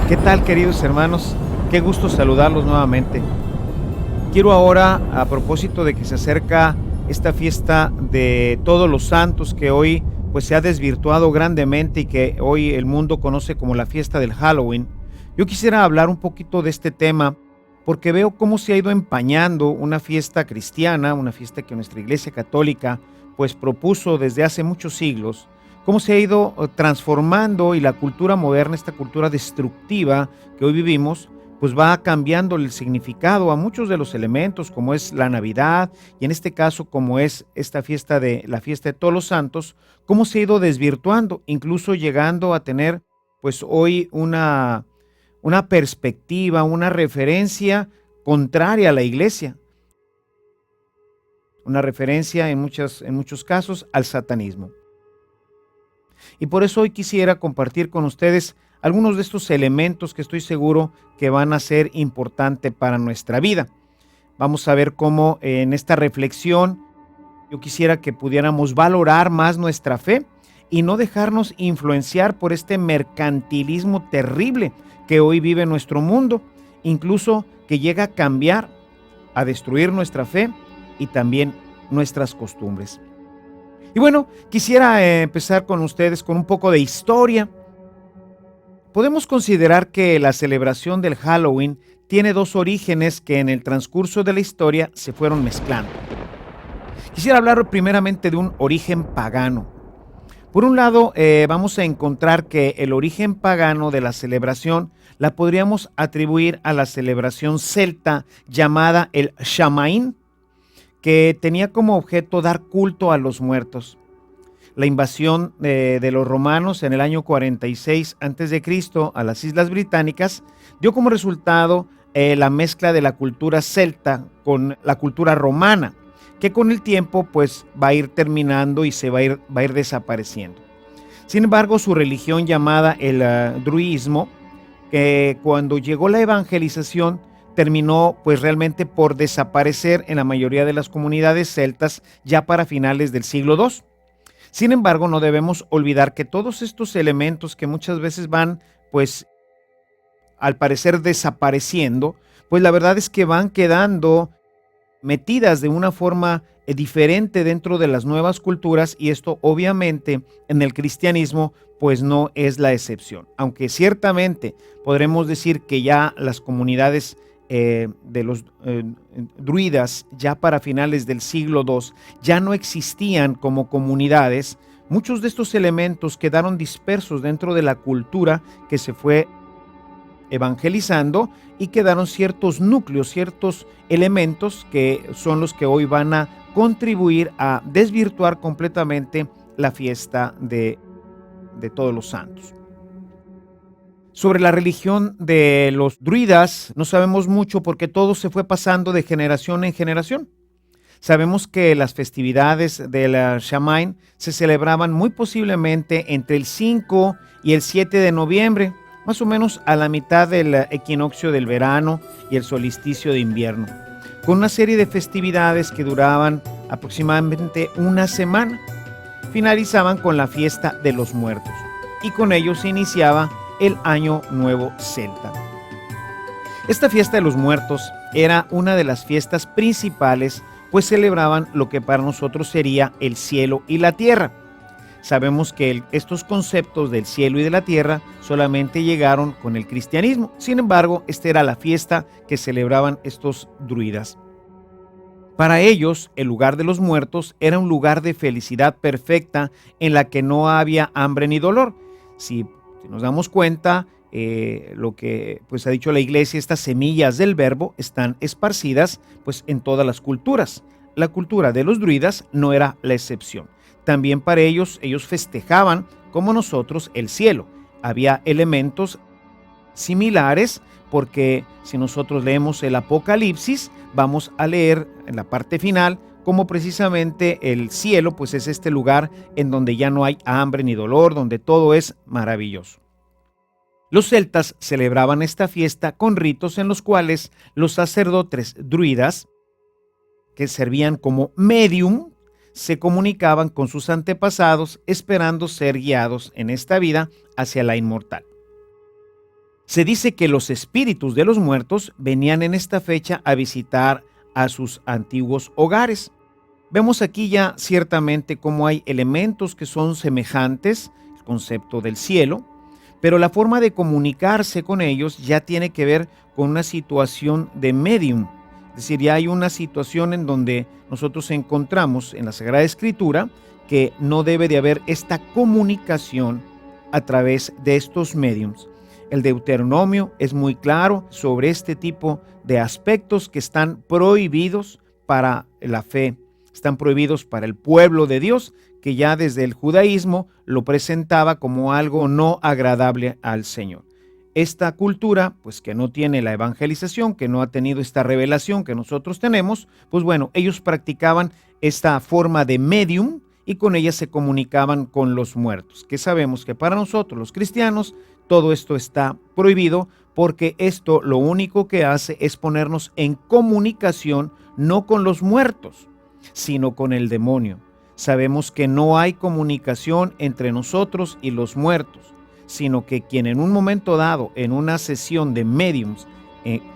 ¿Qué tal, queridos hermanos? Qué gusto saludarlos nuevamente. Quiero ahora, a propósito de que se acerca esta fiesta de Todos los Santos, que hoy pues se ha desvirtuado grandemente y que hoy el mundo conoce como la fiesta del Halloween, yo quisiera hablar un poquito de este tema porque veo cómo se ha ido empañando una fiesta cristiana, una fiesta que nuestra Iglesia Católica pues propuso desde hace muchos siglos, cómo se ha ido transformando y la cultura moderna, esta cultura destructiva que hoy vivimos, pues va cambiando el significado a muchos de los elementos, como es la Navidad y en este caso como es esta fiesta de la fiesta de Todos los Santos, cómo se ha ido desvirtuando, incluso llegando a tener pues hoy una perspectiva, una referencia contraria a la iglesia, una referencia en muchos casos al satanismo. Y por eso hoy quisiera compartir con ustedes algunos de estos elementos que estoy seguro que van a ser importantes para nuestra vida. Vamos a ver cómo en esta reflexión yo quisiera que pudiéramos valorar más nuestra fe y no dejarnos influenciar por este mercantilismo terrible que hoy vive nuestro mundo, incluso que llega a cambiar, a destruir nuestra fe y también nuestras costumbres. Y bueno, quisiera empezar con ustedes con un poco de historia. Podemos considerar que la celebración del Halloween tiene dos orígenes que en el transcurso de la historia se fueron mezclando. Quisiera hablar primeramente de un origen pagano. Por un lado, vamos a encontrar que el origen pagano de la celebración la podríamos atribuir a la celebración celta llamada el Shamaín, que tenía como objeto dar culto a los muertos. La invasión de los romanos en el año 46 a.C. a las Islas Británicas dio como resultado la mezcla de la cultura celta con la cultura romana, que con el tiempo pues va a ir terminando y va a ir desapareciendo. Sin embargo, su religión llamada el druidismo, que cuando llegó la evangelización terminó pues realmente por desaparecer en la mayoría de las comunidades celtas ya para finales del siglo II. Sin embargo, no debemos olvidar que todos estos elementos que muchas veces van pues al parecer desapareciendo, pues la verdad es que van quedando metidas de una forma diferente dentro de las nuevas culturas, y esto obviamente en el cristianismo pues no es la excepción. Aunque ciertamente podremos decir que ya las comunidades de los druidas ya para finales del siglo II ya no existían como comunidades, muchos de estos elementos quedaron dispersos dentro de la cultura que se fue evangelizando y quedaron ciertos núcleos, ciertos elementos que son los que hoy van a contribuir a desvirtuar completamente la fiesta de Todos los Santos. Sobre la religión de los druidas no sabemos mucho porque todo se fue pasando de generación en generación. Sabemos que las festividades del Shamaín se celebraban muy posiblemente entre el 5 y el 7 de noviembre, más o menos a la mitad del equinoccio del verano y el solsticio de invierno, con una serie de festividades que duraban aproximadamente una semana. Finalizaban con la fiesta de los muertos y con ello se iniciaba el Año Nuevo Celta. Esta fiesta de los muertos era una de las fiestas principales, pues celebraban lo que para nosotros sería el cielo y la tierra. Sabemos que estos conceptos del cielo y de la tierra solamente llegaron con el cristianismo. Sin embargo, esta era la fiesta que celebraban estos druidas. Para ellos, el lugar de los muertos era un lugar de felicidad perfecta en la que no había hambre ni dolor. Si nos damos cuenta, lo que pues ha dicho la iglesia, estas semillas del verbo están esparcidas pues en todas las culturas. La cultura de los druidas no era la excepción. También para ellos festejaban como nosotros el cielo. Había elementos similares porque si nosotros leemos el Apocalipsis, vamos a leer en la parte final como precisamente el cielo pues es este lugar en donde ya no hay hambre ni dolor, donde todo es maravilloso. Los celtas celebraban esta fiesta con ritos en los cuales los sacerdotes druidas, que servían como medium, se comunicaban con sus antepasados esperando ser guiados en esta vida hacia la inmortal. Se dice que los espíritus de los muertos venían en esta fecha a visitar a sus antiguos hogares. Vemos aquí ya ciertamente cómo hay elementos que son semejantes, el concepto del cielo, pero la forma de comunicarse con ellos ya tiene que ver con una situación de medium. Es decir, ya hay una situación en donde nosotros encontramos en la Sagrada Escritura que no debe de haber esta comunicación a través de estos mediums. El Deuteronomio es muy claro sobre este tipo de aspectos que están prohibidos para la fe, están prohibidos para el pueblo de Dios, que ya desde el judaísmo lo presentaba como algo no agradable al Señor. Esta cultura, pues que no tiene la evangelización, que no ha tenido esta revelación que nosotros tenemos, pues bueno, ellos practicaban esta forma de medium y con ella se comunicaban con los muertos, que sabemos que para nosotros los cristianos todo esto está prohibido, porque esto lo único que hace es ponernos en comunicación no con los muertos, sino con el demonio. Sabemos que no hay comunicación entre nosotros y los muertos, sino que quien en un momento dado, en una sesión de mediums,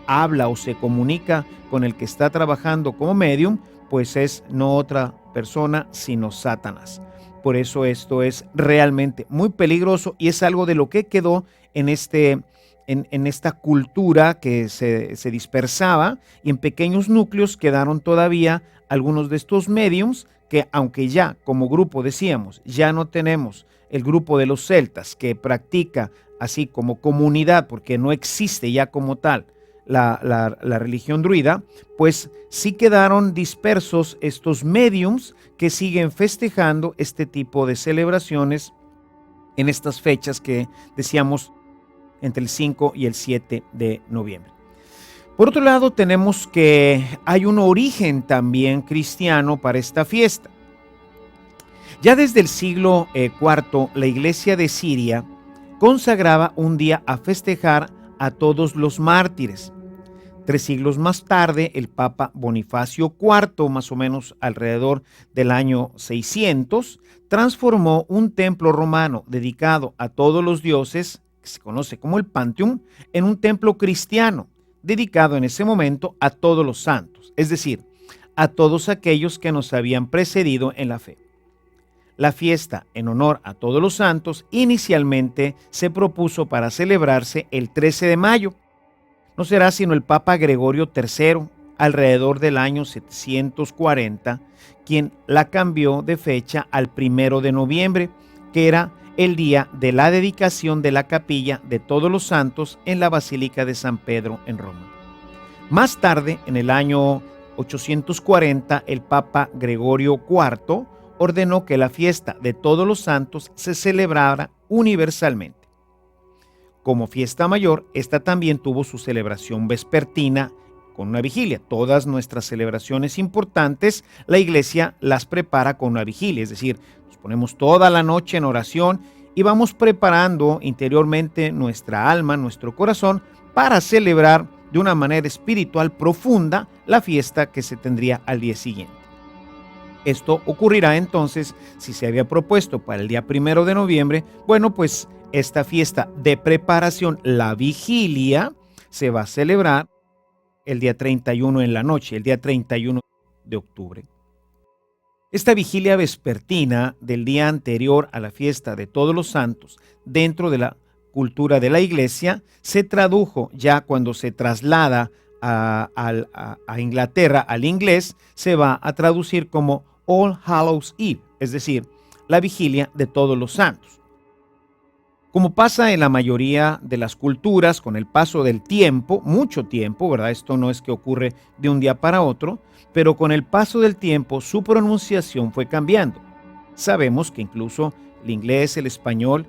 habla o se comunica con el que está trabajando como medium, pues es no otra persona, sino Satanás. Por eso esto es realmente muy peligroso y es algo de lo que quedó en esta cultura que se dispersaba, y en pequeños núcleos quedaron todavía algunos de estos mediums que, aunque ya como grupo decíamos, ya no tenemos el grupo de los celtas que practica así como comunidad, porque no existe ya como tal la religión druida, pues sí quedaron dispersos estos mediums que siguen festejando este tipo de celebraciones en estas fechas que decíamos entre el 5 y el 7 de noviembre. Por otro lado, tenemos que hay un origen también cristiano para esta fiesta. Ya desde el siglo IV, la iglesia de Siria consagraba un día a festejar a todos los mártires. 3 siglos más tarde, el Papa Bonifacio IV, más o menos alrededor del año 600, transformó un templo romano dedicado a todos los dioses, que se conoce como el Panteón, en un templo cristiano, dedicado en ese momento a todos los santos, es decir, a todos aquellos que nos habían precedido en la fe. La fiesta en honor a todos los santos inicialmente se propuso para celebrarse el 13 de mayo. No será sino el Papa Gregorio III, alrededor del año 740, quien la cambió de fecha al 1 de noviembre, que era el día de la dedicación de la capilla de todos los santos en la Basílica de San Pedro en Roma. Más tarde, en el año 840, el Papa Gregorio IV ordenó que la fiesta de todos los santos se celebrara universalmente. Como fiesta mayor, esta también tuvo su celebración vespertina con una vigilia. Todas nuestras celebraciones importantes, la iglesia las prepara con una vigilia, es decir, nos ponemos toda la noche en oración y vamos preparando interiormente nuestra alma, nuestro corazón, para celebrar de una manera espiritual profunda la fiesta que se tendría al día siguiente. Esto ocurrirá entonces, si se había propuesto para el día 1 de noviembre, bueno, pues esta fiesta de preparación, la vigilia, se va a celebrar el día 31 en la noche, el día 31 de octubre. Esta vigilia vespertina del día anterior a la fiesta de todos los santos, dentro de la cultura de la iglesia, se tradujo ya cuando se traslada a Inglaterra, al inglés, se va a traducir como All Hallows Eve, es decir, la vigilia de todos los santos. Como pasa en la mayoría de las culturas, con el paso del tiempo, mucho tiempo, ¿verdad? Esto no es que ocurre de un día para otro, pero con el paso del tiempo su pronunciación fue cambiando. Sabemos que incluso el inglés, el español,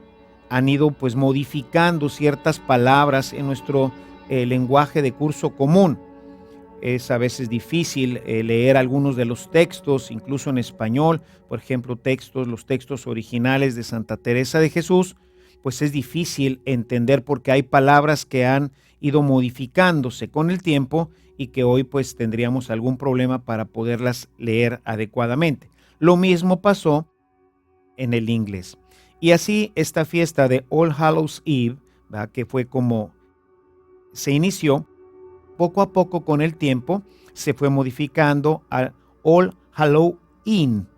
han ido pues modificando ciertas palabras en nuestro lenguaje de curso común. Es a veces difícil leer algunos de los textos, incluso en español, por ejemplo, los textos originales de Santa Teresa de Jesús, pues es difícil entender porque hay palabras que han ido modificándose con el tiempo y que hoy pues tendríamos algún problema para poderlas leer adecuadamente. Lo mismo pasó en el inglés. Y así esta fiesta de All Hallows Eve, ¿verdad?, que fue como se inició, poco a poco con el tiempo se fue modificando a All Halloween.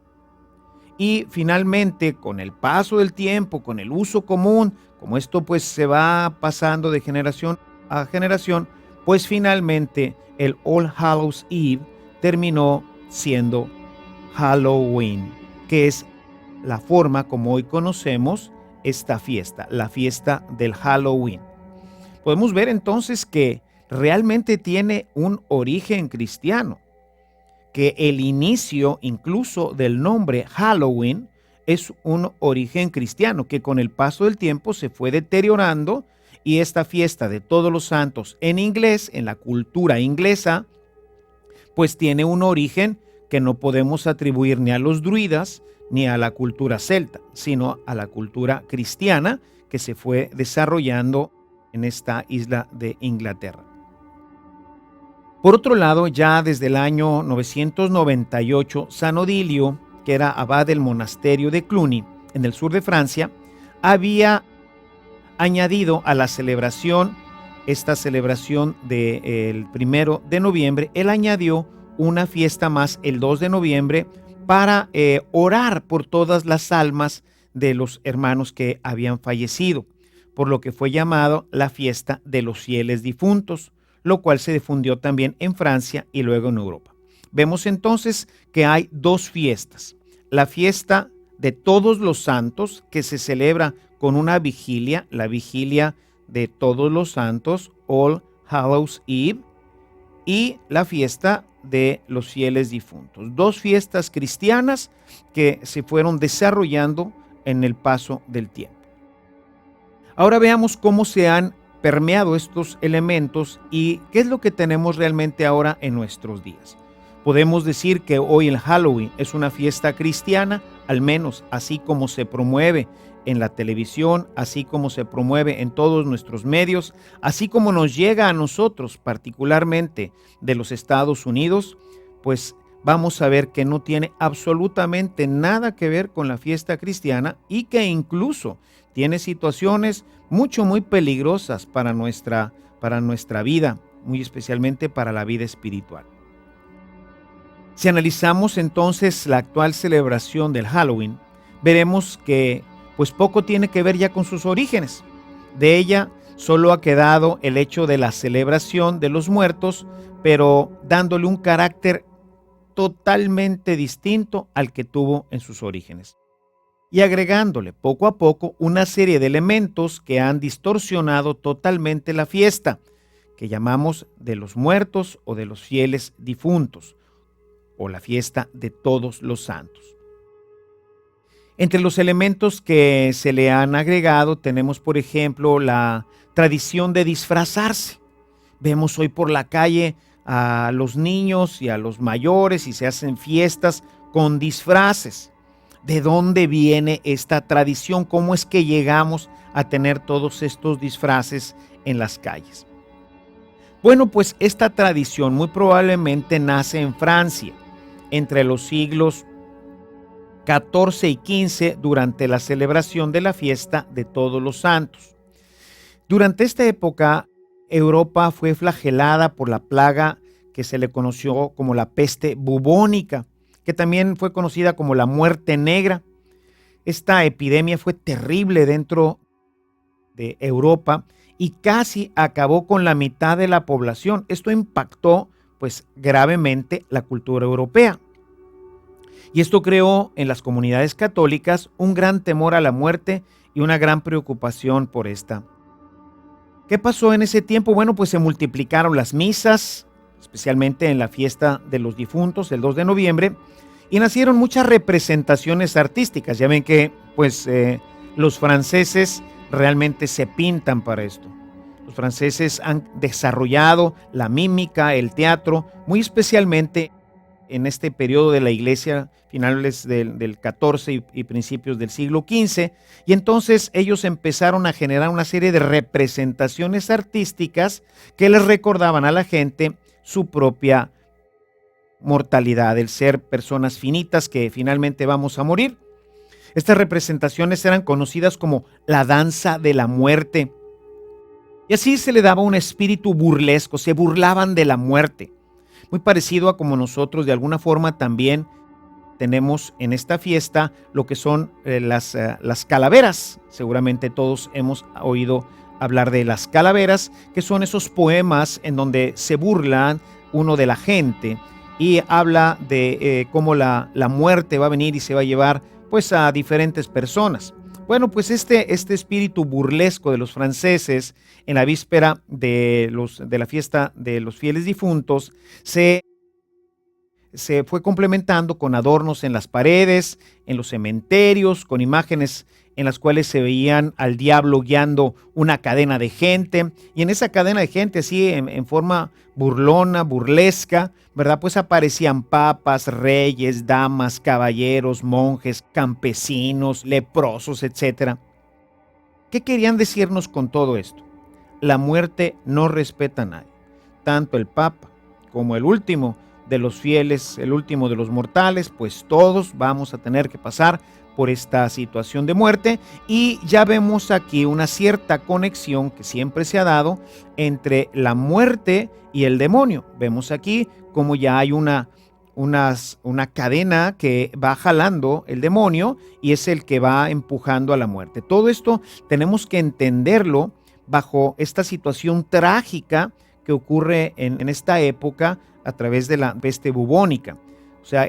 Y finalmente, con el paso del tiempo, con el uso común, como esto pues se va pasando de generación a generación, pues finalmente el All Hallows Eve terminó siendo Halloween, que es la forma como hoy conocemos esta fiesta, la fiesta del Halloween. Podemos ver entonces que realmente tiene un origen cristiano, que el inicio incluso del nombre Halloween es un origen cristiano que con el paso del tiempo se fue deteriorando, y esta fiesta de Todos los Santos en inglés, en la cultura inglesa, pues tiene un origen que no podemos atribuir ni a los druidas ni a la cultura celta, sino a la cultura cristiana que se fue desarrollando en esta isla de Inglaterra. Por otro lado, ya desde el año 998, San Odilio, que era abad del monasterio de Cluny, en el sur de Francia, había añadido a la celebración, esta celebración del 1 de noviembre, él añadió una fiesta más el 2 de noviembre para orar por todas las almas de los hermanos que habían fallecido, por lo que fue llamado la fiesta de los fieles difuntos, lo cual se difundió también en Francia y luego en Europa. Vemos entonces que hay dos fiestas: la fiesta de Todos los Santos, que se celebra con una vigilia, la vigilia de Todos los Santos, All Hallows Eve, y la fiesta de los fieles difuntos. Dos fiestas cristianas que se fueron desarrollando en el paso del tiempo. Ahora veamos cómo se han permeado estos elementos y qué es lo que tenemos realmente ahora en nuestros días. Podemos decir que hoy el Halloween es una fiesta cristiana, al menos así como se promueve en la televisión, así como se promueve en todos nuestros medios, así como nos llega a nosotros, particularmente de los Estados Unidos, pues vamos a ver que no tiene absolutamente nada que ver con la fiesta cristiana, y que incluso tiene situaciones muy peligrosas para nuestra vida, muy especialmente para la vida espiritual. Si analizamos entonces la actual celebración del Halloween, veremos que pues poco tiene que ver ya con sus orígenes. De ella solo ha quedado el hecho de la celebración de los muertos, pero dándole un carácter totalmente distinto al que tuvo en sus orígenes, y agregándole poco a poco una serie de elementos que han distorsionado totalmente la fiesta, que llamamos de los muertos o de los fieles difuntos, o la fiesta de Todos los Santos. Entre los elementos que se le han agregado tenemos, por ejemplo, la tradición de disfrazarse. Vemos hoy por la calle a los niños y a los mayores y se hacen fiestas con disfraces. ¿De dónde viene esta tradición? ¿Cómo es que llegamos a tener todos estos disfraces en las calles? Bueno, pues esta tradición muy probablemente nace en Francia entre los siglos XIV y XV, durante la celebración de la fiesta de Todos los Santos. Durante esta época, Europa fue flagelada por la plaga que se le conoció como la peste bubónica, que también fue conocida como la muerte negra. Esta epidemia fue terrible dentro de Europa y casi acabó con la mitad de la población. Esto impactó pues gravemente la cultura europea. Y esto creó en las comunidades católicas un gran temor a la muerte y una gran preocupación por esta. ¿Qué pasó en ese tiempo? Bueno, pues se multiplicaron las misas, especialmente en la fiesta de los difuntos, el 2 de noviembre, y nacieron muchas representaciones artísticas. Ya ven que pues los franceses realmente se pintan para esto. Los franceses han desarrollado la mímica, el teatro, muy especialmente en este periodo de la iglesia, finales del XIV y principios del siglo XV, y entonces ellos empezaron a generar una serie de representaciones artísticas que les recordaban a la gente su propia mortalidad, el ser personas finitas que finalmente vamos a morir. Estas representaciones eran conocidas como la danza de la muerte, Y así se le daba un espíritu burlesco, se burlaban de la muerte. Muy parecido a como nosotros de alguna forma también tenemos en esta fiesta lo que son las calaveras. Seguramente todos hemos oído hablar de las calaveras, que son esos poemas en donde se burlan uno de la gente y habla de cómo la muerte va a venir y se va a llevar pues a diferentes personas. Bueno, pues este espíritu burlesco de los franceses en la víspera de la fiesta de los fieles difuntos se fue complementando con adornos en las paredes, en los cementerios, con imágenes en las cuales se veían al diablo guiando una cadena de gente, y en esa cadena de gente, así en forma burlona, burlesca, ¿verdad? Pues aparecían papas, reyes, damas, caballeros, monjes, campesinos, leprosos, etcétera. ¿Qué querían decirnos con todo esto? La muerte no respeta a nadie. Tanto el Papa como el último de los fieles, el último de los mortales, pues todos vamos a tener que pasar por esta situación de muerte, y ya vemos aquí una cierta conexión que siempre se ha dado entre la muerte y el demonio. Vemos aquí como ya hay una cadena que va jalando el demonio y es el que va empujando a la muerte. Todo esto tenemos que entenderlo bajo esta situación trágica que ocurre en esta época a través de la peste bubónica. O sea,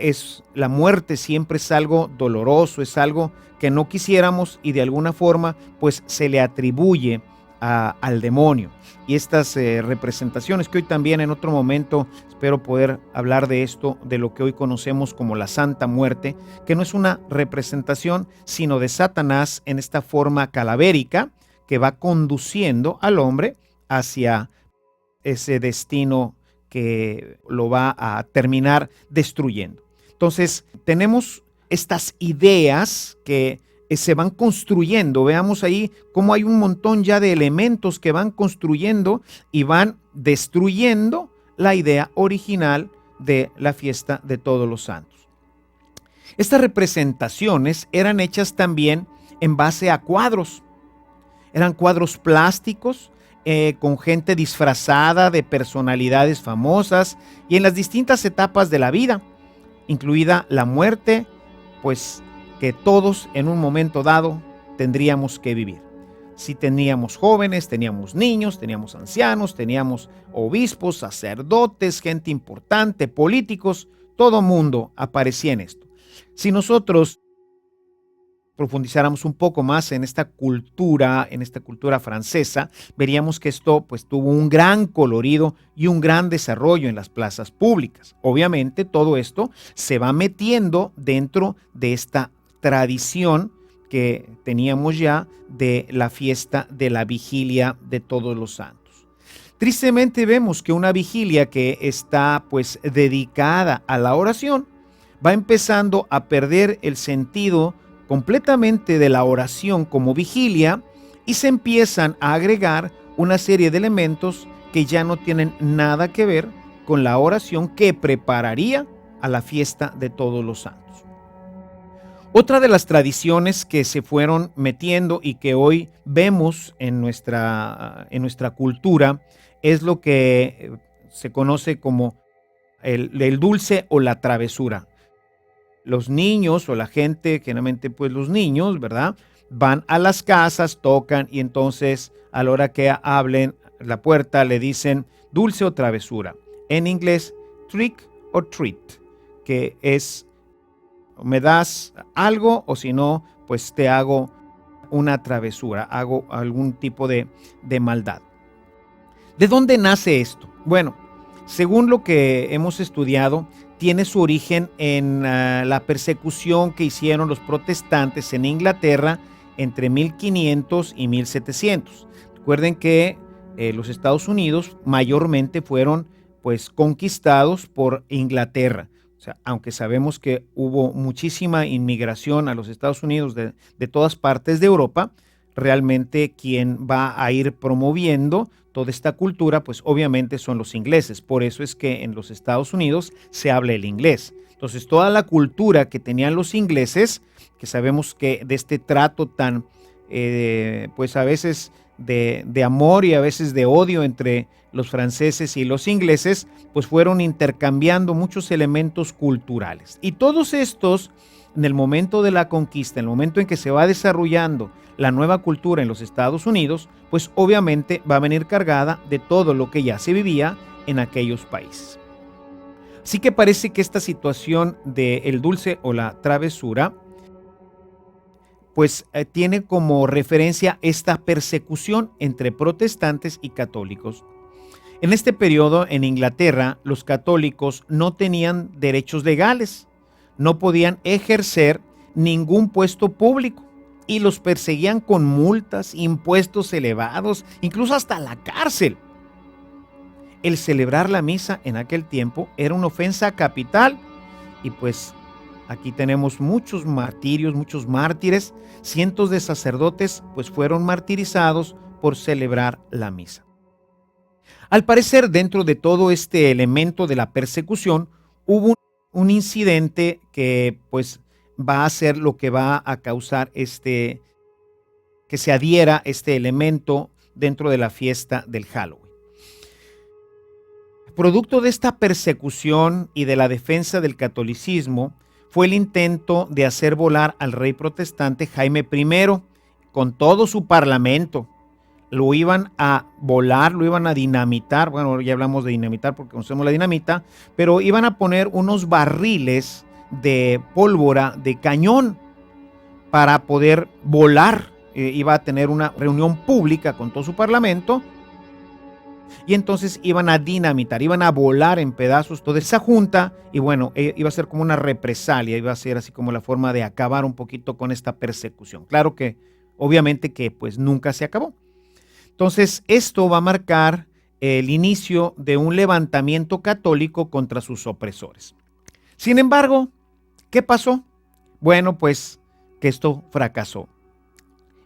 la muerte siempre es algo doloroso, es algo que no quisiéramos y de alguna forma pues se le atribuye al demonio. Y estas representaciones que hoy también en otro momento espero poder hablar de esto, de lo que hoy conocemos como la Santa Muerte, que no es una representación sino de Satanás en esta forma calavérica que va conduciendo al hombre hacia ese destino que lo va a terminar destruyendo. Entonces, tenemos estas ideas que se van construyendo. Veamos ahí cómo hay un montón ya de elementos que van construyendo y van destruyendo la idea original de la fiesta de Todos los Santos. Estas representaciones eran hechas también en base a cuadros. Eran cuadros plásticos con gente disfrazada de personalidades famosas y en las distintas etapas de la vida, incluida la muerte, pues que todos en un momento dado tendríamos que vivir. Si teníamos jóvenes, teníamos niños, teníamos ancianos, teníamos obispos, sacerdotes, gente importante, políticos, todo mundo aparecía en esto. Si nosotros profundizáramos un poco más en esta cultura francesa, veríamos que esto pues tuvo un gran colorido y un gran desarrollo en las plazas públicas. Obviamente todo esto se va metiendo dentro de esta tradición que teníamos ya de la fiesta de la vigilia de Todos los Santos. Tristemente vemos que una vigilia que está pues dedicada a la oración va empezando a perder el sentido completamente de la oración como vigilia y se empiezan a agregar una serie de elementos que ya no tienen nada que ver con la oración que prepararía a la fiesta de Todos los Santos. Otra de las tradiciones que se fueron metiendo y que hoy vemos en nuestra cultura es lo que se conoce como el dulce o la travesura. Los niños o la gente, generalmente pues los niños, ¿verdad? Van a las casas, tocan y entonces a la hora que abren la puerta le dicen dulce o travesura. En inglés, trick or treat, que es me das algo o si no, pues te hago una travesura, hago algún tipo de maldad. ¿De dónde nace esto? Bueno, según lo que hemos estudiado, tiene su origen en la persecución que hicieron los protestantes en Inglaterra entre 1500 y 1700. Recuerden que los Estados Unidos mayormente fueron pues conquistados por Inglaterra. O sea, aunque sabemos que hubo muchísima inmigración a los Estados Unidos de todas partes de Europa, realmente quien va a ir promoviendo toda esta cultura, pues obviamente son los ingleses. Por eso es que en los Estados Unidos se habla el inglés. Entonces, toda la cultura que tenían los ingleses, que sabemos que de este trato tan, pues a veces de amor y a veces de odio entre los franceses y los ingleses, pues fueron intercambiando muchos elementos culturales. Y todos estos, en el momento de la conquista, en el momento en que se va desarrollando la nueva cultura en los Estados Unidos, pues obviamente va a venir cargada de todo lo que ya se vivía en aquellos países. Así que parece que esta situación del dulce o la travesura pues tiene como referencia esta persecución entre protestantes y católicos. En este periodo en Inglaterra, los católicos no tenían derechos legales, no podían ejercer ningún puesto público y los perseguían con multas, impuestos elevados, incluso hasta la cárcel. El celebrar la misa en aquel tiempo era una ofensa capital y pues aquí tenemos muchos martirios, muchos mártires, cientos de sacerdotes pues fueron martirizados por celebrar la misa. Al parecer, dentro de todo este elemento de la persecución, hubo un incidente que pues va a ser lo que va a causar que se adhiera este elemento dentro de la fiesta del Halloween. Producto de esta persecución y de la defensa del catolicismo fue el intento de hacer volar al rey protestante Jaime I con todo su parlamento. Lo iban a volar, lo iban a dinamitar. Bueno, ya hablamos de dinamitar porque conocemos la dinamita, pero iban a poner unos barriles de pólvora de cañón para poder volar. Iba a tener una reunión pública con todo su parlamento y entonces iban a dinamitar, iban a volar en pedazos toda esa junta y bueno, iba a ser como una represalia, iba a ser así como la forma de acabar un poquito con esta persecución. Claro que obviamente que pues nunca se acabó. Entonces esto va a marcar el inicio de un levantamiento católico contra sus opresores. Sin embargo, ¿qué pasó? Bueno, pues que esto fracasó.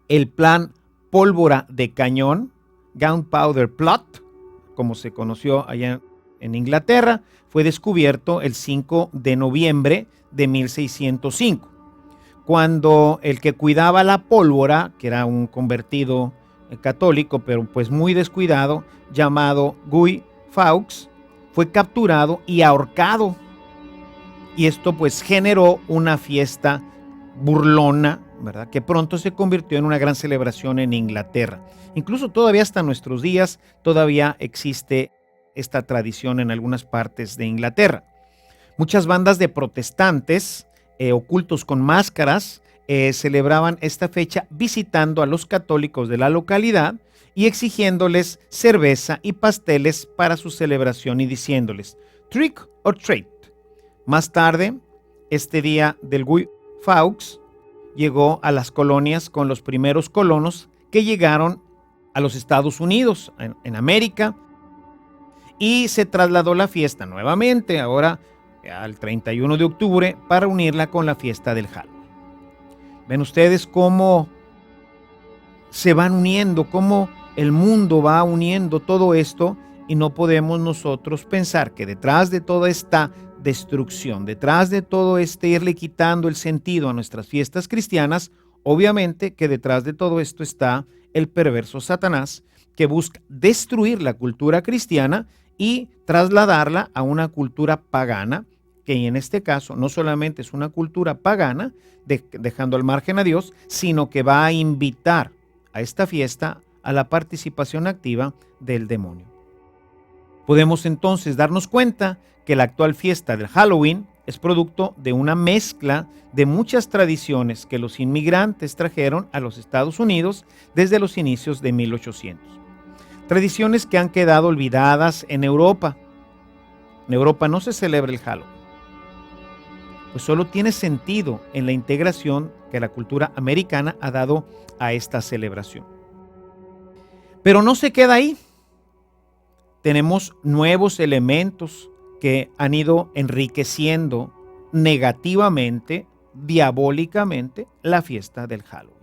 El plan pólvora de cañón, Gunpowder Plot, como se conoció allá en Inglaterra, fue descubierto el 5 de noviembre de 1605, cuando el que cuidaba la pólvora, que era un convertido católico, pero pues muy descuidado, llamado Guy Fawkes, fue capturado y ahorcado. Y esto pues generó una fiesta burlona, ¿verdad?, que pronto se convirtió en una gran celebración en Inglaterra. Incluso todavía hasta nuestros días todavía existe esta tradición en algunas partes de Inglaterra. Muchas bandas de protestantes ocultos con máscaras celebraban esta fecha visitando a los católicos de la localidad y exigiéndoles cerveza y pasteles para su celebración y diciéndoles trick or treat. Más tarde, este día del Guy Fawkes llegó a las colonias con los primeros colonos que llegaron a los Estados Unidos, en América, y se trasladó la fiesta nuevamente, ahora al 31 de octubre, para unirla con la fiesta del Halloween. Ven ustedes cómo se van uniendo, cómo el mundo va uniendo todo esto, y no podemos nosotros pensar que detrás de toda esta destrucción, detrás de todo irle quitando el sentido a nuestras fiestas cristianas, obviamente que detrás de todo esto está el perverso Satanás, que busca destruir la cultura cristiana y trasladarla a una cultura pagana, que en este caso no solamente es una cultura pagana, dejando al margen a Dios, sino que va a invitar a esta fiesta a la participación activa del demonio. Podemos entonces darnos cuenta que la actual fiesta del Halloween es producto de una mezcla de muchas tradiciones que los inmigrantes trajeron a los Estados Unidos desde los inicios de 1800. Tradiciones que han quedado olvidadas en Europa. En Europa no se celebra el Halloween, pues solo tiene sentido en la integración que la cultura americana ha dado a esta celebración. Pero no se queda ahí. Tenemos nuevos elementos que han ido enriqueciendo negativamente, diabólicamente, la fiesta del Halloween.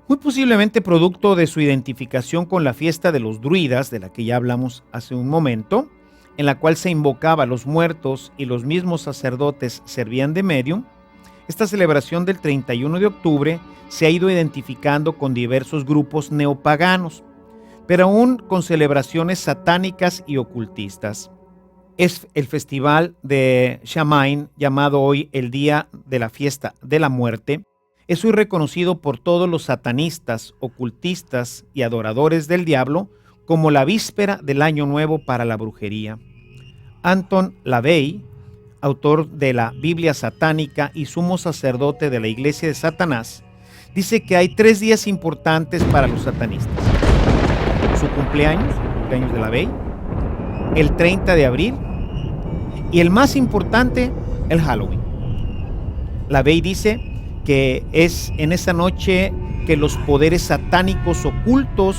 Muy posiblemente producto de su identificación con la fiesta de los druidas, de la que ya hablamos hace un momento, en la cual se invocaba a los muertos y los mismos sacerdotes servían de medium, Esta celebración del 31 de octubre se ha ido identificando con diversos grupos neopaganos, pero aún con celebraciones satánicas y ocultistas. Es el festival de Samhain, llamado hoy el Día de la Fiesta de la Muerte. Es hoy reconocido por todos los satanistas, ocultistas y adoradores del diablo como la víspera del Año Nuevo para la brujería. Anton LaVey, autor de la Biblia satánica y sumo sacerdote de la Iglesia de Satanás, dice que hay 3 días importantes para los satanistas: su cumpleaños, el cumpleaños de LaVey, el 30 de abril y el más importante, el Halloween. LaVey dice que es en esa noche que los poderes satánicos ocultos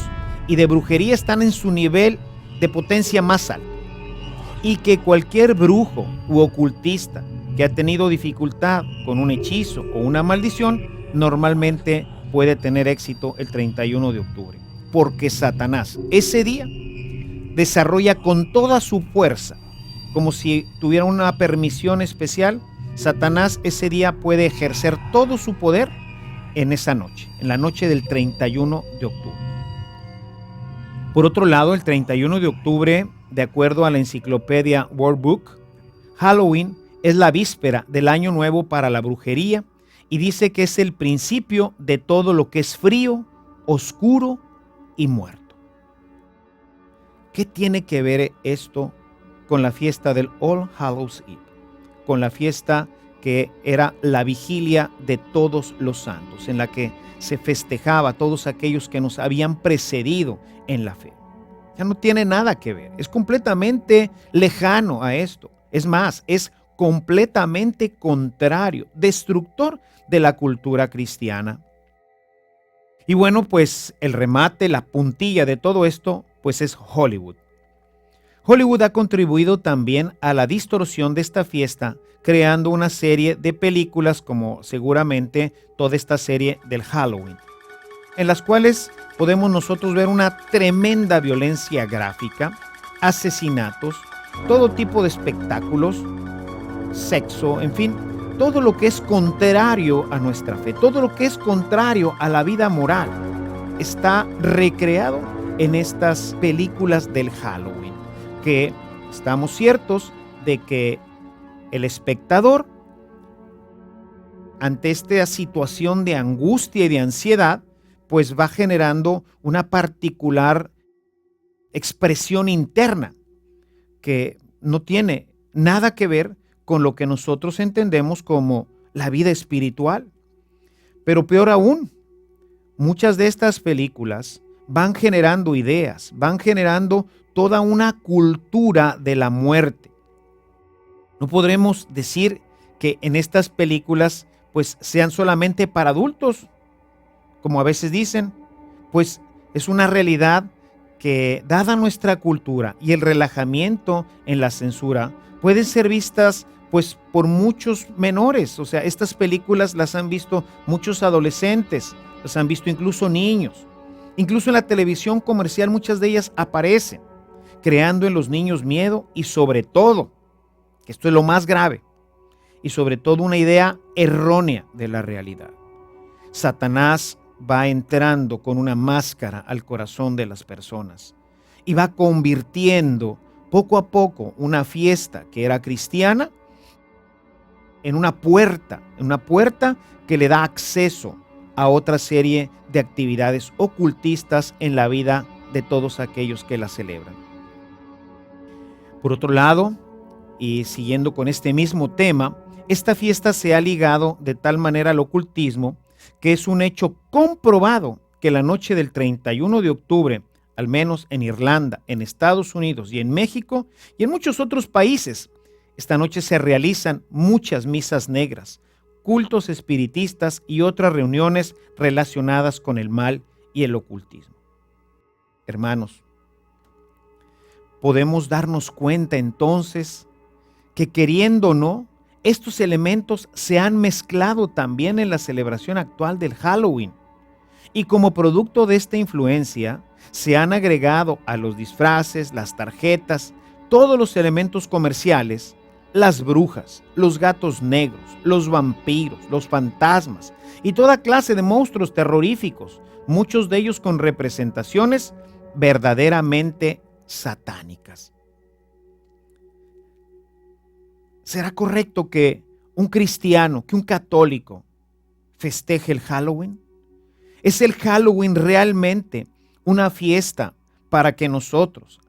y de brujería están en su nivel de potencia más alto, y que cualquier brujo u ocultista que ha tenido dificultad con un hechizo o una maldición normalmente puede tener éxito el 31 de octubre, porque Satanás ese día desarrolla con toda su fuerza, como si tuviera una permisión especial. Satanás ese día puede ejercer todo su poder en esa noche, en la noche del 31 de octubre. Por otro lado, el 31 de octubre, de acuerdo a la enciclopedia World Book, Halloween es la víspera del Año Nuevo para la brujería y dice que es el principio de todo lo que es frío, oscuro y muerto. ¿Qué tiene que ver esto con la fiesta del All Hallows Eve? Con la fiesta que era la vigilia de todos los santos, en la que se festejaba a todos aquellos que nos habían precedido en la fe. Ya no tiene nada que ver, es completamente lejano a esto. Es más, es completamente contrario, destructor de la cultura cristiana. Y bueno, pues el remate, la puntilla de todo esto, pues es Hollywood. Hollywood ha contribuido también a la distorsión de esta fiesta, creando una serie de películas como seguramente toda esta serie del Halloween, en las cuales podemos nosotros ver una tremenda violencia gráfica, asesinatos, todo tipo de espectáculos, sexo, en fin, todo lo que es contrario a nuestra fe, todo lo que es contrario a la vida moral, está recreado en estas películas del Halloween, que estamos ciertos de que el espectador, ante esta situación de angustia y de ansiedad, pues va generando una particular expresión interna que no tiene nada que ver con lo que nosotros entendemos como la vida espiritual. Pero peor aún, muchas de estas películas van generando ideas, van generando toda una cultura de la muerte. No podremos decir que en estas películas pues sean solamente para adultos, como a veces dicen, pues es una realidad que, dada nuestra cultura y el relajamiento en la censura, pueden ser vistas pues por muchos menores. O sea, estas películas las han visto muchos adolescentes, las han visto incluso niños. Incluso en la televisión comercial muchas de ellas aparecen, creando en los niños miedo y sobre todo, que esto es lo más grave, y sobre todo una idea errónea de la realidad. Satanás va entrando con una máscara al corazón de las personas y va convirtiendo poco a poco una fiesta que era cristiana en una puerta que le da acceso a otra serie de actividades ocultistas en la vida de todos aquellos que la celebran. Por otro lado, y siguiendo con este mismo tema, esta fiesta se ha ligado de tal manera al ocultismo que es un hecho comprobado que la noche del 31 de octubre, al menos en Irlanda, en Estados Unidos y en México y en muchos otros países, esta noche se realizan muchas misas negras, cultos espiritistas y otras reuniones relacionadas con el mal y el ocultismo. Hermanos, podemos darnos cuenta entonces que, queriendo o no, estos elementos se han mezclado también en la celebración actual del Halloween. Y como producto de esta influencia, se han agregado a los disfraces, las tarjetas, todos los elementos comerciales, las brujas, los gatos negros, los vampiros, los fantasmas y toda clase de monstruos terroríficos, muchos de ellos con representaciones verdaderamente satánicas. ¿Será correcto que un cristiano, que un católico festeje el Halloween? ¿Es el Halloween realmente una fiesta para que nosotros,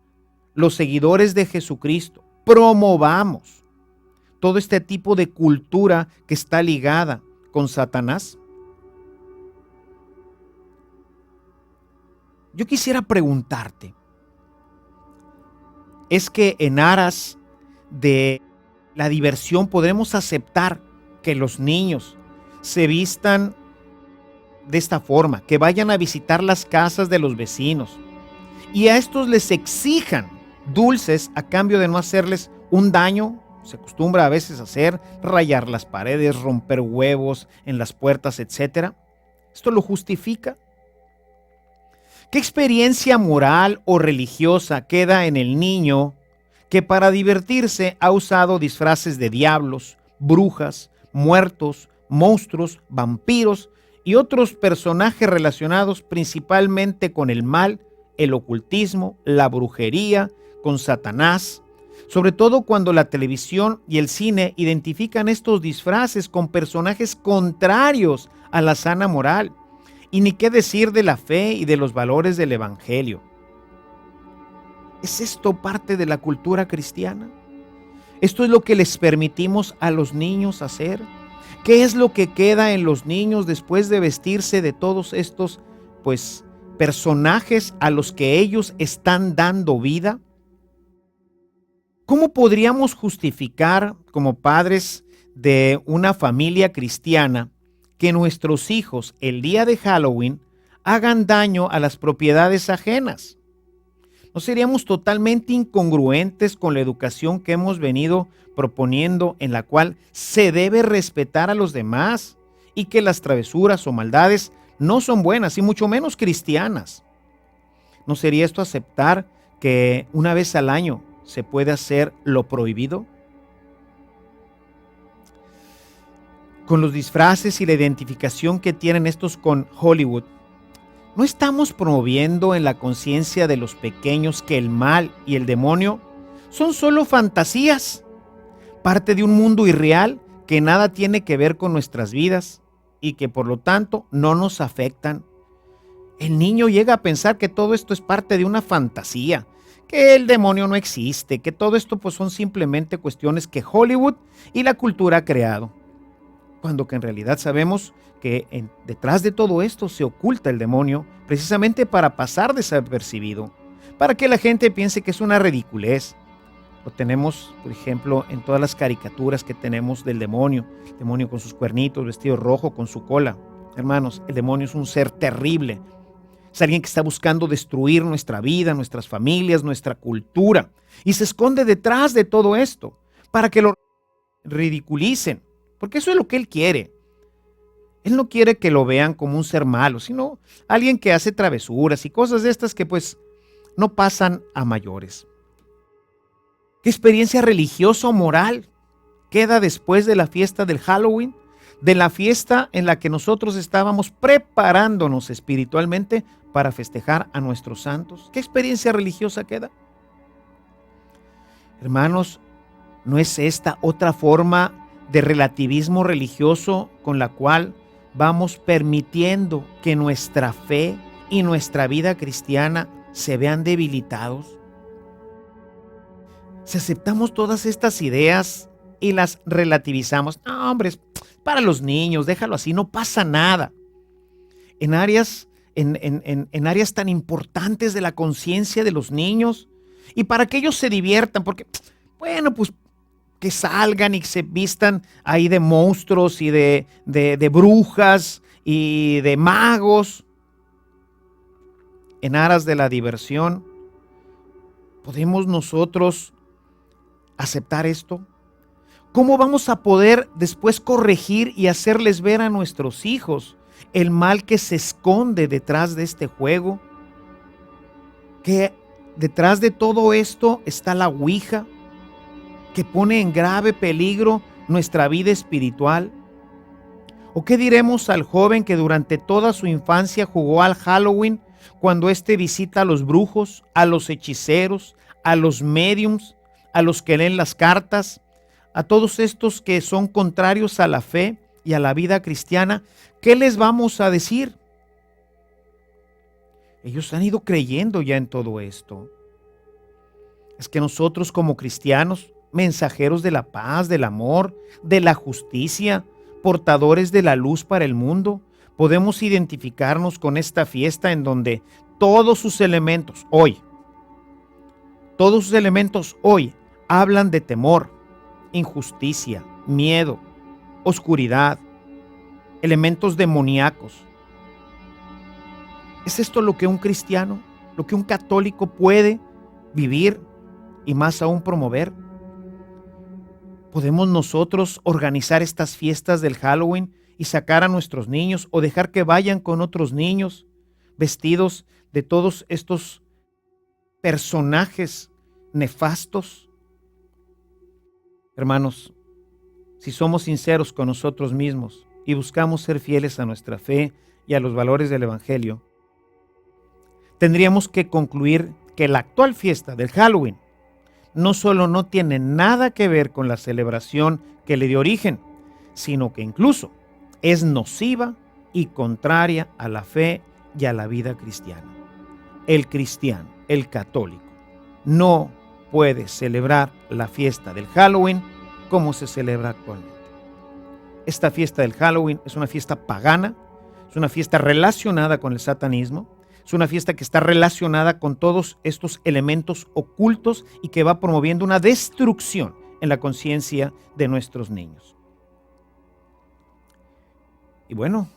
los seguidores de Jesucristo, promovamos todo este tipo de cultura que está ligada con Satanás? Yo quisiera preguntarte, ¿es que en aras de la diversión podremos aceptar que los niños se vistan de esta forma, que vayan a visitar las casas de los vecinos y a estos les exijan dulces a cambio de no hacerles un daño? Se acostumbra a veces a hacer, rayar las paredes, romper huevos en las puertas, etcétera. ¿Esto lo justifica? ¿Qué experiencia moral o religiosa queda en el niño que para divertirse ha usado disfraces de diablos, brujas, muertos, monstruos, vampiros y otros personajes relacionados principalmente con el mal, el ocultismo, la brujería, con Satanás? Sobre todo cuando la televisión y el cine identifican estos disfraces con personajes contrarios a la sana moral. Y ni qué decir de la fe y de los valores del evangelio. ¿Es esto parte de la cultura cristiana? ¿Esto es lo que les permitimos a los niños hacer? ¿Qué es lo que queda en los niños después de vestirse de todos estos, personajes a los que ellos están dando vida? ¿Cómo podríamos justificar, como padres de una familia cristiana, que nuestros hijos el día de Halloween hagan daño a las propiedades ajenas? ¿No seríamos totalmente incongruentes con la educación que hemos venido proponiendo, en la cual se debe respetar a los demás y que las travesuras o maldades no son buenas y mucho menos cristianas? ¿No sería esto aceptar que una vez al año se puede hacer lo prohibido? Con los disfraces y la identificación que tienen estos con Hollywood, ¿no estamos promoviendo en la conciencia de los pequeños que el mal y el demonio son solo fantasías, parte de un mundo irreal que nada tiene que ver con nuestras vidas y que por lo tanto no nos afectan? El niño llega a pensar que todo esto es parte de una fantasía, que el demonio no existe, que todo esto son simplemente cuestiones que Hollywood y la cultura ha creado. Cuando que en realidad sabemos que detrás de todo esto se oculta el demonio, precisamente para pasar desapercibido, para que la gente piense que es una ridiculez. Lo tenemos, por ejemplo, en todas las caricaturas que tenemos del demonio. El demonio con sus cuernitos, vestido rojo, con su cola. Hermanos, el demonio es un ser terrible. Es alguien que está buscando destruir nuestra vida, nuestras familias, nuestra cultura. Y se esconde detrás de todo esto para que lo ridiculicen. Porque eso es lo que él quiere. Él no quiere que lo vean como un ser malo, sino alguien que hace travesuras y cosas de estas que no pasan a mayores. ¿Qué experiencia religiosa o moral queda después de la fiesta del Halloween? De la fiesta en la que nosotros estábamos preparándonos espiritualmente para festejar a nuestros santos. ¿Qué experiencia religiosa queda? Hermanos, ¿no es esta otra forma de relativismo religioso con la cual vamos permitiendo que nuestra fe y nuestra vida cristiana se vean debilitados? Si aceptamos todas estas ideas y las relativizamos, no, hombre, es para los niños, déjalo así, no pasa nada. En áreas tan importantes de la conciencia de los niños y para que ellos se diviertan, porque, que salgan y se vistan ahí de monstruos y de brujas y de magos. En aras de la diversión, ¿podemos nosotros aceptar esto? ¿Cómo vamos a poder después corregir y hacerles ver a nuestros hijos el mal que se esconde detrás de este juego? Que detrás de todo esto está la ouija, que pone en grave peligro nuestra vida espiritual? ¿O qué diremos al joven que durante toda su infancia jugó al Halloween cuando éste visita a los brujos, a los hechiceros, a los médiums, a los que leen las cartas, a todos estos que son contrarios a la fe y a la vida cristiana? ¿Qué les vamos a decir? Ellos han ido creyendo ya en todo esto. Es que nosotros como cristianos, mensajeros de la paz, del amor, de la justicia, portadores de la luz para el mundo, podemos identificarnos con esta fiesta en donde todos sus elementos hoy hablan de temor, injusticia, miedo, oscuridad, elementos demoníacos. ¿Es esto lo que un cristiano, lo que un católico puede vivir y más aún promover? ¿Podemos nosotros organizar estas fiestas del Halloween y sacar a nuestros niños o dejar que vayan con otros niños vestidos de todos estos personajes nefastos? Hermanos, si somos sinceros con nosotros mismos y buscamos ser fieles a nuestra fe y a los valores del Evangelio, tendríamos que concluir que la actual fiesta del Halloween no solo no tiene nada que ver con la celebración que le dio origen, sino que incluso es nociva y contraria a la fe y a la vida cristiana. El cristiano, el católico, no puede celebrar la fiesta del Halloween como se celebra actualmente. Esta fiesta del Halloween es una fiesta pagana, es una fiesta relacionada con el satanismo, es una fiesta que está relacionada con todos estos elementos ocultos y que va promoviendo una destrucción en la conciencia de nuestros niños. Y bueno,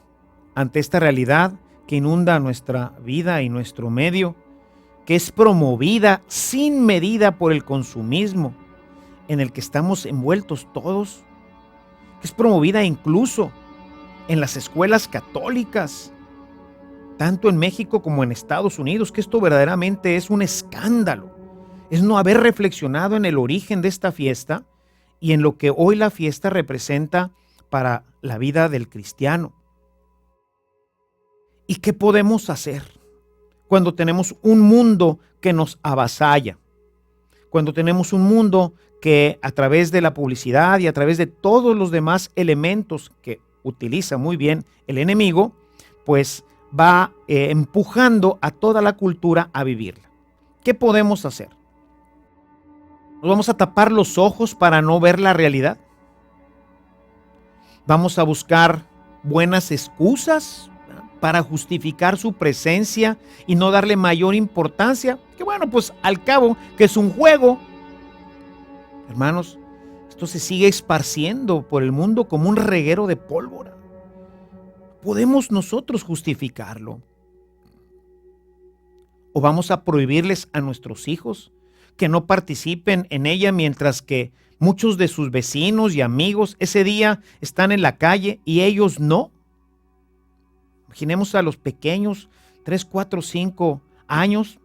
ante esta realidad que inunda nuestra vida y nuestro medio, que es promovida sin medida por el consumismo en el que estamos envueltos todos, que es promovida incluso en las escuelas católicas, tanto en México como en Estados Unidos, que esto verdaderamente es un escándalo. Es no haber reflexionado en el origen de esta fiesta y en lo que hoy la fiesta representa para la vida del cristiano. ¿Y qué podemos hacer cuando tenemos un mundo que nos avasalla? Cuando tenemos un mundo que a través de la publicidad y a través de todos los demás elementos que utiliza muy bien el enemigo, pues va empujando a toda la cultura a vivirla. ¿Qué podemos hacer? ¿Nos vamos a tapar los ojos para no ver la realidad? ¿Vamos a buscar buenas excusas para justificar su presencia y no darle mayor importancia? Que bueno, pues al cabo que es un juego. Hermanos, esto se sigue esparciendo por el mundo como un reguero de pólvora. ¿Podemos nosotros justificarlo? ¿O vamos a prohibirles a nuestros hijos que no participen en ella mientras que muchos de sus vecinos y amigos ese día están en la calle y ellos no? Imaginemos a los pequeños, 3, 4, 5 años.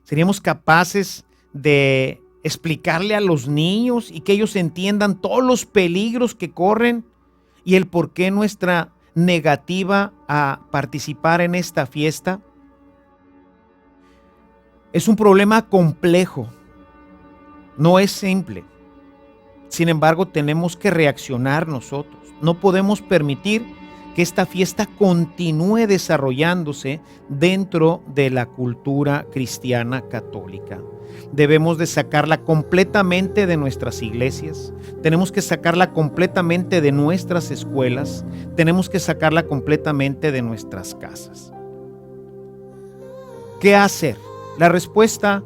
¿Seríamos capaces de explicarle a los niños y que ellos entiendan todos los peligros que corren y el por qué nuestra negativa a participar en esta fiesta? Es un problema complejo, no es simple. Sin embargo, tenemos que reaccionar nosotros. No podemos permitir que esta fiesta continúe desarrollándose dentro de la cultura cristiana católica. Debemos de sacarla completamente de nuestras iglesias, tenemos que sacarla completamente de nuestras escuelas, tenemos que sacarla completamente de nuestras casas. ¿Qué hacer? La respuesta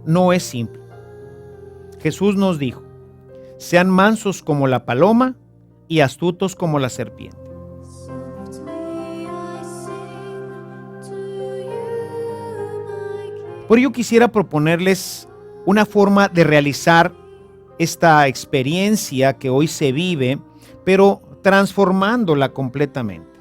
no es simple. Jesús nos dijo: sean mansos como la paloma y astutos como la serpiente. Por ello quisiera proponerles una forma de realizar esta experiencia que hoy se vive, pero transformándola completamente.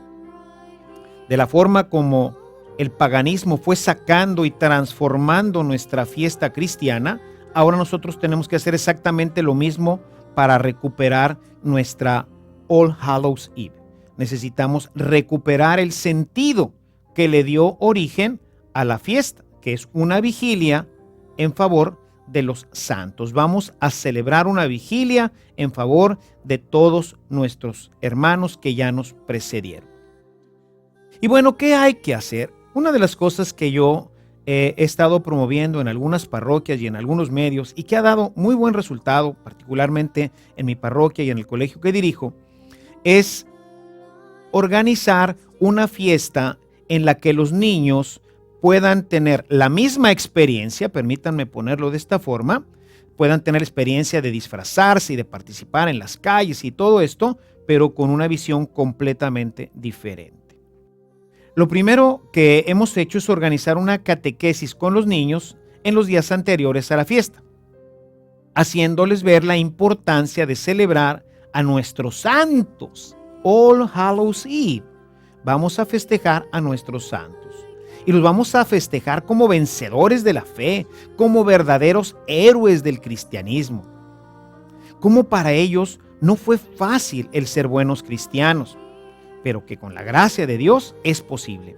De la forma como el paganismo fue sacando y transformando nuestra fiesta cristiana, ahora nosotros tenemos que hacer exactamente lo mismo para recuperar nuestra All Hallows Eve. Necesitamos recuperar el sentido que le dio origen a la fiesta, que es una vigilia en favor de los santos. Vamos a celebrar una vigilia en favor de todos nuestros hermanos que ya nos precedieron. Y bueno, ¿qué hay que hacer? Una de las cosas que yo he estado promoviendo en algunas parroquias y en algunos medios y que ha dado muy buen resultado, particularmente en mi parroquia y en el colegio que dirijo, es organizar una fiesta en la que los niños puedan tener la misma experiencia, permítanme ponerlo de esta forma, puedan tener experiencia de disfrazarse y de participar en las calles y todo esto, pero con una visión completamente diferente. Lo primero que hemos hecho es organizar una catequesis con los niños en los días anteriores a la fiesta, haciéndoles ver la importancia de celebrar a nuestros santos, All Hallows Eve. Vamos a festejar a nuestros santos y los vamos a festejar como vencedores de la fe, como verdaderos héroes del cristianismo. Como para ellos no fue fácil el ser buenos cristianos, pero que con la gracia de Dios es posible.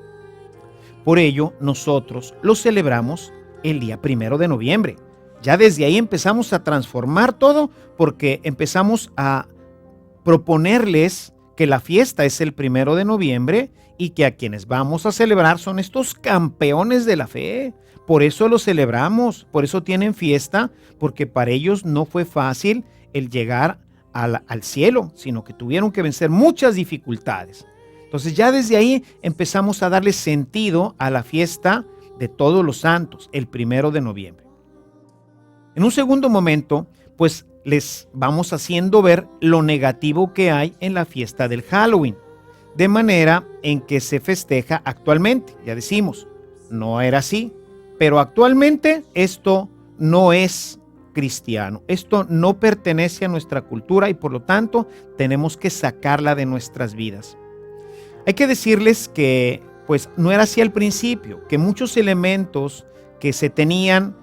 Por ello, nosotros lo celebramos el día 1 de noviembre. Ya desde ahí empezamos a transformar todo porque empezamos a proponerles que la fiesta es el 1 de noviembre y que a quienes vamos a celebrar son estos campeones de la fe. Por eso lo celebramos, por eso tienen fiesta, porque para ellos no fue fácil el llegar al cielo, sino que tuvieron que vencer muchas dificultades. Entonces ya desde ahí empezamos a darle sentido a la fiesta de todos los santos, el 1 de noviembre. En un segundo momento, pues les vamos haciendo ver lo negativo que hay en la fiesta del Halloween, de manera en que se festeja actualmente. Ya decimos, no era así, pero actualmente esto no es cristiano. Esto no pertenece a nuestra cultura y por lo tanto tenemos que sacarla de nuestras vidas. Hay que decirles que pues no era así al principio, que muchos elementos que se tenían,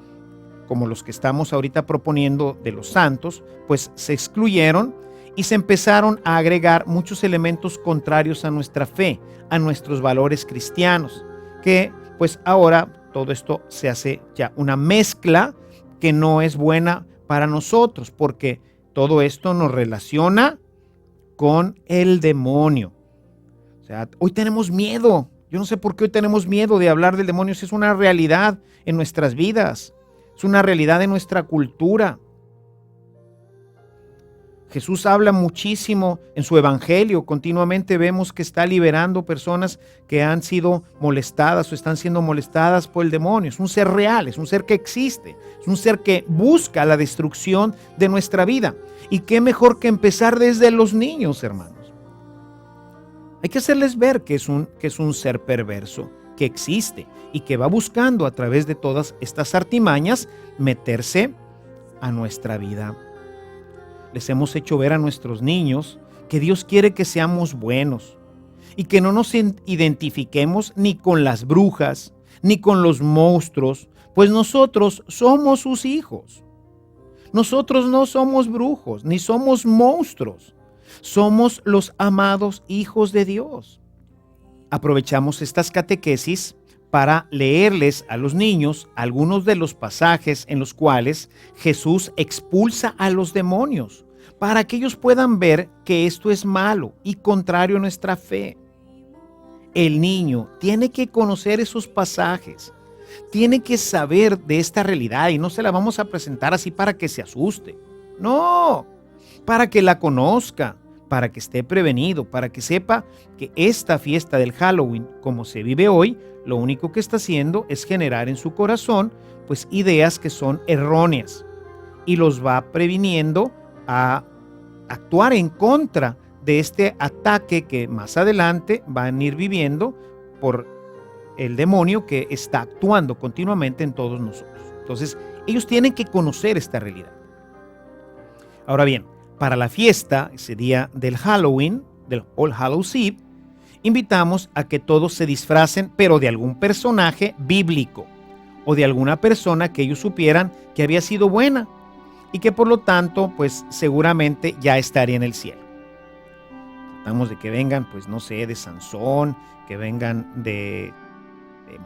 como los que estamos ahorita proponiendo de los santos, pues se excluyeron y se empezaron a agregar muchos elementos contrarios a nuestra fe, a nuestros valores cristianos, que pues ahora todo esto se hace ya una mezcla que no es buena para nosotros, porque todo esto nos relaciona con el demonio. O sea, hoy tenemos miedo. Yo no sé por qué hoy tenemos miedo de hablar del demonio, si es una realidad en nuestras vidas, es una realidad en nuestra cultura. Jesús habla muchísimo en su evangelio, continuamente vemos que está liberando personas que han sido molestadas o están siendo molestadas por el demonio. Es un ser real, es un ser que existe, es un ser que busca la destrucción de nuestra vida. Y qué mejor que empezar desde los niños, hermanos. Hay que hacerles ver que es un ser perverso, que existe y que va buscando a través de todas estas artimañas meterse a nuestra vida. Les hemos hecho ver a nuestros niños que Dios quiere que seamos buenos y que no nos identifiquemos ni con las brujas, ni con los monstruos, pues nosotros somos sus hijos. Nosotros no somos brujos, ni somos monstruos. Somos los amados hijos de Dios. Aprovechamos estas catequesis para leerles a los niños algunos de los pasajes en los cuales Jesús expulsa a los demonios, para que ellos puedan ver que esto es malo y contrario a nuestra fe. El niño tiene que conocer esos pasajes, tiene que saber de esta realidad y no se la vamos a presentar así para que se asuste. No, para que la conozca, para que esté prevenido, para que sepa que esta fiesta del Halloween, como se vive hoy, lo único que está haciendo es generar en su corazón pues ideas que son erróneas y los va previniendo a actuar en contra de este ataque que más adelante van a ir viviendo por el demonio que está actuando continuamente en todos nosotros. Entonces, ellos tienen que conocer esta realidad. Ahora bien, para la fiesta, ese día del Halloween, del All Hallows Eve, invitamos a que todos se disfracen, pero de algún personaje bíblico o de alguna persona que ellos supieran que había sido buena y que por lo tanto, pues seguramente ya estaría en el cielo. Tratamos de que vengan, pues no sé, de Sansón, que vengan de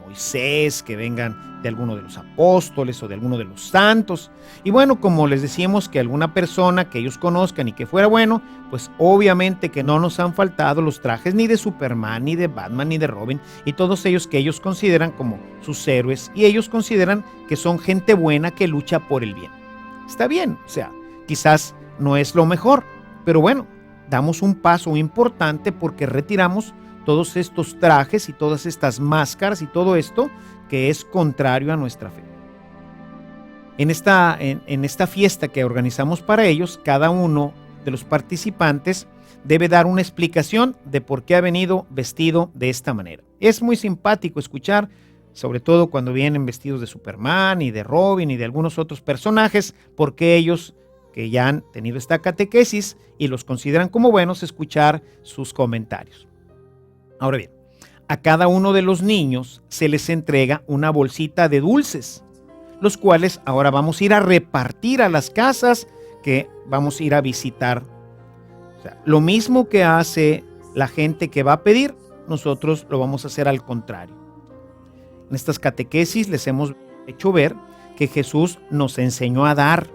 Moisés, que vengan de alguno de los apóstoles o de alguno de los santos. Y bueno, como les decimos, que alguna persona que ellos conozcan y que fuera bueno, pues obviamente que no nos han faltado los trajes ni de Superman, ni de Batman, ni de Robin, y todos ellos que ellos consideran como sus héroes, y ellos consideran que son gente buena que lucha por el bien. Está bien, o sea, quizás no es lo mejor, pero bueno, damos un paso importante porque retiramos todos estos trajes y todas estas máscaras y todo esto que es contrario a nuestra fe. En esta fiesta que organizamos para ellos, cada uno de los participantes debe dar una explicación de por qué ha venido vestido de esta manera. Es muy simpático escuchar, sobre todo cuando vienen vestidos de Superman y de Robin y de algunos otros personajes, porque ellos que ya han tenido esta catequesis y los consideran como buenos, escuchar sus comentarios. Ahora bien, a cada uno de los niños se les entrega una bolsita de dulces, los cuales ahora vamos a ir a repartir a las casas que vamos a ir a visitar. O sea, lo mismo que hace la gente que va a pedir, nosotros lo vamos a hacer al contrario. En estas catequesis les hemos hecho ver que Jesús nos enseñó a dar.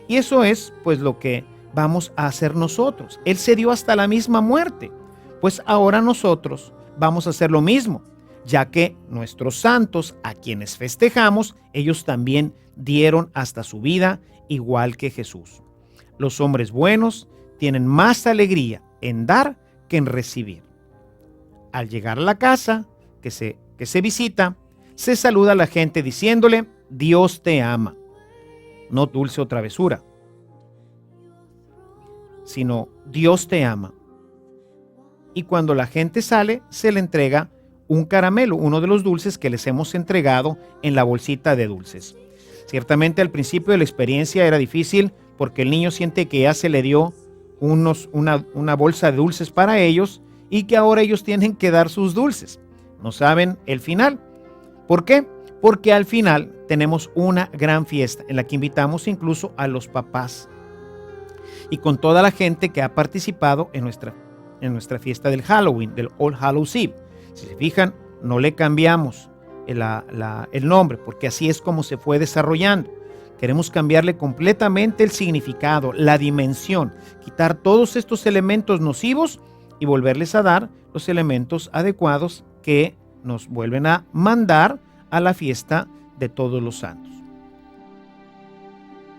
Y eso es pues lo que vamos a hacer nosotros. Él se dio hasta la misma muerte. Pues ahora nosotros vamos a hacer lo mismo, ya que nuestros santos, a quienes festejamos, ellos también dieron hasta su vida, igual que Jesús. Los hombres buenos tienen más alegría en dar que en recibir. Al llegar a la casa que se visita, se saluda a la gente diciéndole, Dios te ama. No dulce o travesura, sino Dios te ama. Y cuando la gente sale, se le entrega un caramelo, uno de los dulces que les hemos entregado en la bolsita de dulces. Ciertamente al principio de la experiencia era difícil porque el niño siente que ya se le dio una bolsa de dulces para ellos y que ahora ellos tienen que dar sus dulces. No saben el final. ¿Por qué? Porque al final tenemos una gran fiesta en la que invitamos incluso a los papás y con toda la gente que ha participado en nuestra fiesta del Halloween, del All Hallows Eve. Si se fijan, no le cambiamos el nombre, porque así es como se fue desarrollando. Queremos cambiarle completamente el significado, la dimensión, quitar todos estos elementos nocivos y volverles a dar los elementos adecuados que nos vuelven a mandar a la fiesta de todos los santos.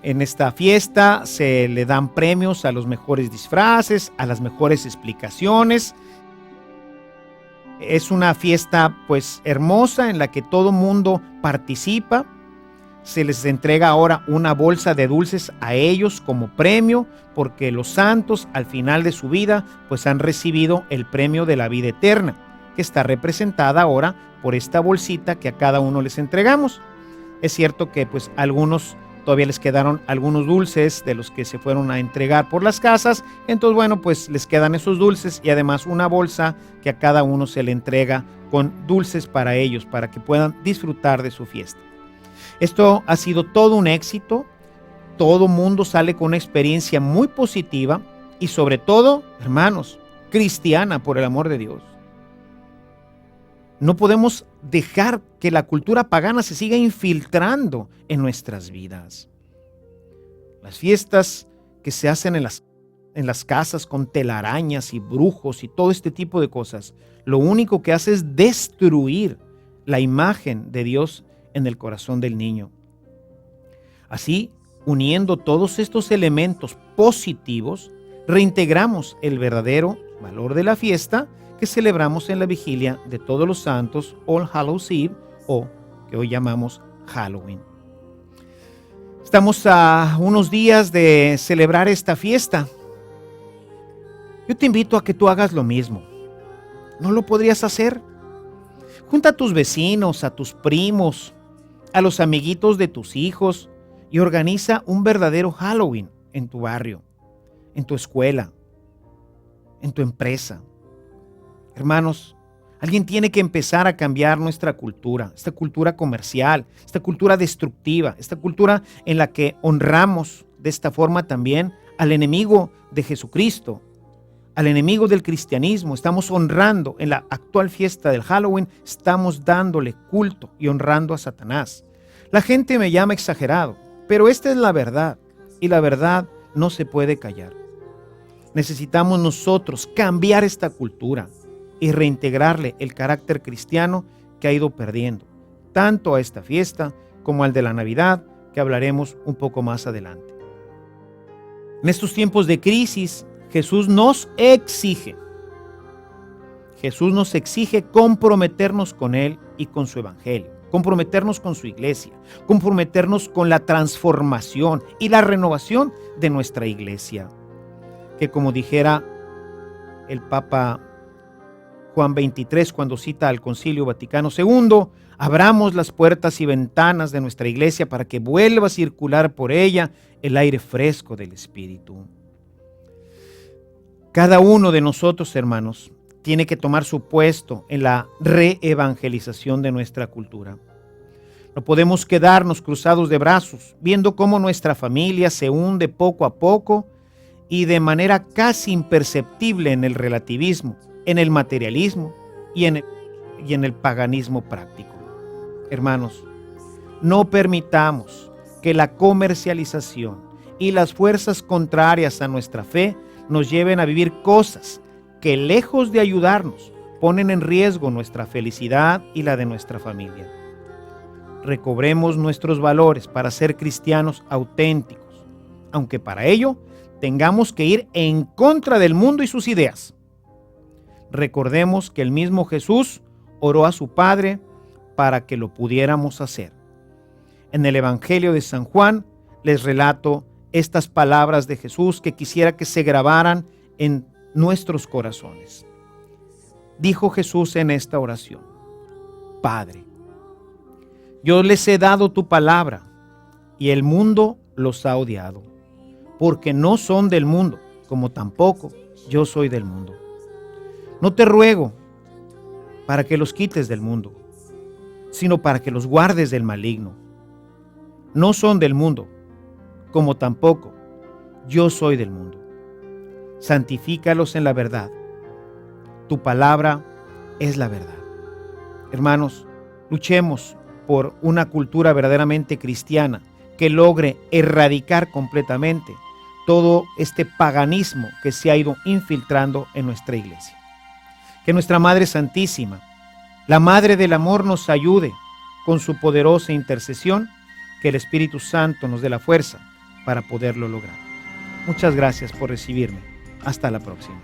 En esta fiesta se le dan premios a los mejores disfraces, a las mejores explicaciones. Es una fiesta pues hermosa en la que todo mundo participa. Se les entrega ahora una bolsa de dulces a ellos como premio, porque los santos al final de su vida pues han recibido el premio de la vida eterna, que está representada ahora por esta bolsita que a cada uno les entregamos. Es cierto que pues algunos todavía les quedaron algunos dulces de los que se fueron a entregar por las casas. Entonces, bueno, pues les quedan esos dulces y además una bolsa que a cada uno se le entrega con dulces para ellos, para que puedan disfrutar de su fiesta. Esto ha sido todo un éxito. Todo mundo sale con una experiencia muy positiva y sobre todo, hermanos, cristiana, por el amor de Dios. No podemos dejar que la cultura pagana se siga infiltrando en nuestras vidas. Las fiestas que se hacen en las casas con telarañas y brujos y todo este tipo de cosas, lo único que hace es destruir la imagen de Dios en el corazón del niño. Así, uniendo todos estos elementos positivos, reintegramos el verdadero valor de la fiesta que celebramos en la vigilia de todos los santos, All Hallows Eve, o que hoy llamamos Halloween. Estamos a unos días de celebrar esta fiesta. Yo te invito a que tú hagas lo mismo. ¿No lo podrías hacer? Junta a tus vecinos, a tus primos, a los amiguitos de tus hijos y organiza un verdadero Halloween en tu barrio, en tu escuela, en tu empresa. Hermanos, Alguien tiene que empezar a cambiar nuestra cultura, esta cultura comercial, esta cultura destructiva, esta cultura en la que honramos de esta forma también al enemigo de Jesucristo, al enemigo del cristianismo. Estamos honrando en la actual fiesta del Halloween, estamos dándole culto y honrando a Satanás. La gente me llama exagerado, pero esta es la verdad y la verdad no se puede callar. Necesitamos nosotros cambiar esta cultura y reintegrarle el carácter cristiano que ha ido perdiendo, tanto a esta fiesta como al de la Navidad, que hablaremos un poco más adelante. En estos tiempos de crisis, Jesús nos exige comprometernos con Él y con su Evangelio, comprometernos con su iglesia, comprometernos con la transformación y la renovación de nuestra iglesia. Que como dijera el Papa Juan 23 cuando cita al Concilio Vaticano II, abramos las puertas y ventanas de nuestra iglesia para que vuelva a circular por ella el aire fresco del Espíritu. Cada uno de nosotros, hermanos, tiene que tomar su puesto en la reevangelización de nuestra cultura. No podemos quedarnos cruzados de brazos, viendo cómo nuestra familia se hunde poco a poco y de manera casi imperceptible en el relativismo, en el materialismo y en el paganismo práctico. Hermanos, no permitamos que la comercialización y las fuerzas contrarias a nuestra fe nos lleven a vivir cosas que, lejos de ayudarnos, ponen en riesgo nuestra felicidad y la de nuestra familia. Recobremos nuestros valores para ser cristianos auténticos, aunque para ello tengamos que ir en contra del mundo y sus ideas. Recordemos que el mismo Jesús oró a su Padre para que lo pudiéramos hacer. En el Evangelio de San Juan les relato estas palabras de Jesús que quisiera que se grabaran en nuestros corazones. Dijo Jesús en esta oración: Padre, yo les he dado tu palabra y el mundo los ha odiado, porque no son del mundo, como tampoco yo soy del mundo. No te ruego para que los quites del mundo, sino para que los guardes del maligno. No son del mundo, como tampoco yo soy del mundo. Santifícalos en la verdad. Tu palabra es la verdad. Hermanos, luchemos por una cultura verdaderamente cristiana que logre erradicar completamente todo este paganismo que se ha ido infiltrando en nuestra iglesia. Que nuestra Madre Santísima, la Madre del Amor, nos ayude con su poderosa intercesión, que el Espíritu Santo nos dé la fuerza para poderlo lograr. Muchas gracias por recibirme. Hasta la próxima.